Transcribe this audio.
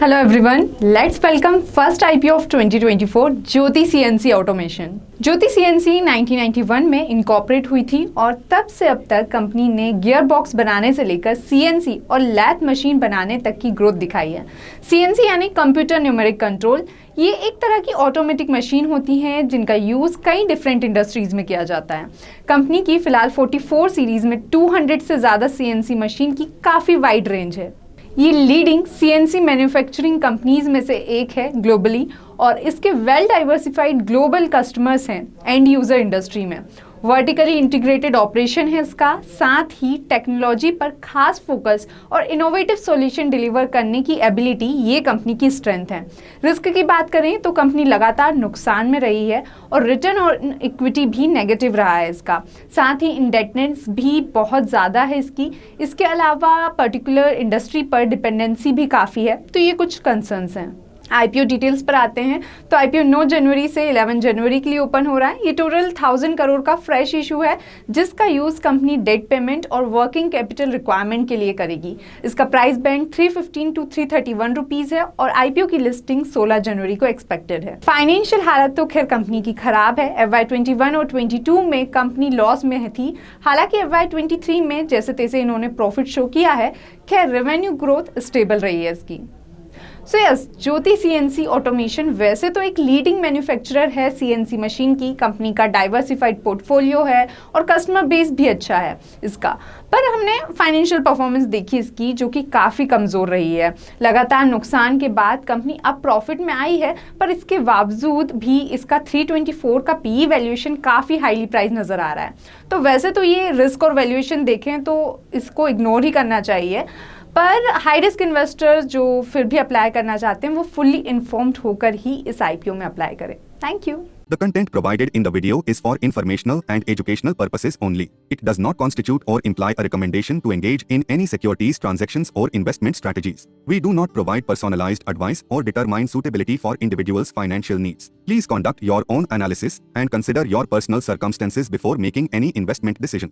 Hello everyone, let's welcome first IPO of 2024 Jyoti CNC automation. Jyoti CNC 1991 में incorporate हुई थी और तब से अब तक कंपनी ने गियर बॉक्स बनाने से लेकर सीएनसी और लैथ मशीन बनाने तक की ग्रोथ दिखाई है। सीएनसी यानी कंप्यूटर न्यूमेरिक कंट्रोल, ये एक तरह की ऑटोमेटिक मशीन होती हैं जिनका यूज़ कई डिफरेंट इंडस्ट्रीज में किया जाता है। कंपनी की फिलहाल 44 सीरीज में 200 से ज़्यादा सीएनसी मशीन की काफ़ी वाइड रेंज है। ये लीडिंग सीएनसी मैन्युफैक्चरिंग कंपनीज में से एक है ग्लोबली और इसके वेल डाइवर्सिफाइड ग्लोबल कस्टमर्स हैं एंड यूज़र इंडस्ट्री में। वर्टिकली इंटीग्रेटेड ऑपरेशन है इसका, साथ ही टेक्नोलॉजी पर खास फोकस और इनोवेटिव सॉल्यूशन डिलीवर करने की एबिलिटी ये कंपनी की स्ट्रेंथ है। रिस्क की बात करें तो कंपनी लगातार नुकसान में रही है और रिटर्न और इक्विटी भी नेगेटिव रहा है इसका। साथ ही इंडेटनेस भी बहुत ज़्यादा है इसकी। इसके अलावा पर्टिकुलर इंडस्ट्री पर डिपेंडेंसी भी काफ़ी है, तो ये कुछ कंसर्न्स हैं। आईपीओ डिटेल्स पर आते हैं तो आईपीओ 9 जनवरी से 11 जनवरी के लिए ओपन हो रहा है। ये टोटल 1000 करोड़ का फ्रेश इशू है जिसका यूज़ कंपनी डेट पेमेंट और वर्किंग कैपिटल रिक्वायरमेंट के लिए करेगी। इसका प्राइस बैंड 315 टू 331 रुपीज़ है और आईपीओ की लिस्टिंग 16 जनवरी को एक्सपेक्टेड है। फाइनेंशियल हालत तो खैर कंपनी की खराब है। FY21 और 22 में कंपनी लॉस में थी, हालांकि FY23 में जैसे तैसे इन्होंने प्रॉफिट शो किया है। खैर रेवेन्यू ग्रोथ स्टेबल रही है इसकी। सो यस, ज्योति सीएनसी ऑटोमेशन वैसे तो एक लीडिंग मैन्युफैक्चरर है सीएनसी मशीन की। कंपनी का डाइवर्सिफाइड पोर्टफोलियो है और कस्टमर बेस भी अच्छा है इसका। पर हमने फाइनेंशियल परफॉर्मेंस देखी इसकी जो कि काफ़ी कमज़ोर रही है। लगातार नुकसान के बाद कंपनी अब प्रॉफिट में आई है, पर इसके बावजूद भी इसका 324 का पीई वैल्यूएशन काफ़ी हाईली प्राइस नज़र आ रहा है। तो वैसे तो ये रिस्क और वैल्यूएशन देखें तो इसको इग्नोर ही करना चाहिए, पर हाई रिस्क इन्वेस्टर्स जो फिर भी अप्लाई करना चाहते हैं वो फुल्ली इन्फॉर्म्ड होकर ही इस आईपीओ में अप्लाई करें। Thank you. The content provided in the video is for informational and educational purposes only. It does not constitute or imply a recommendation to engage in any securities transactions or investment strategies. We do not provide personalized advice or determine suitability for individuals' financial needs. Please conduct your own analysis and consider your personal circumstances before making any investment decisions.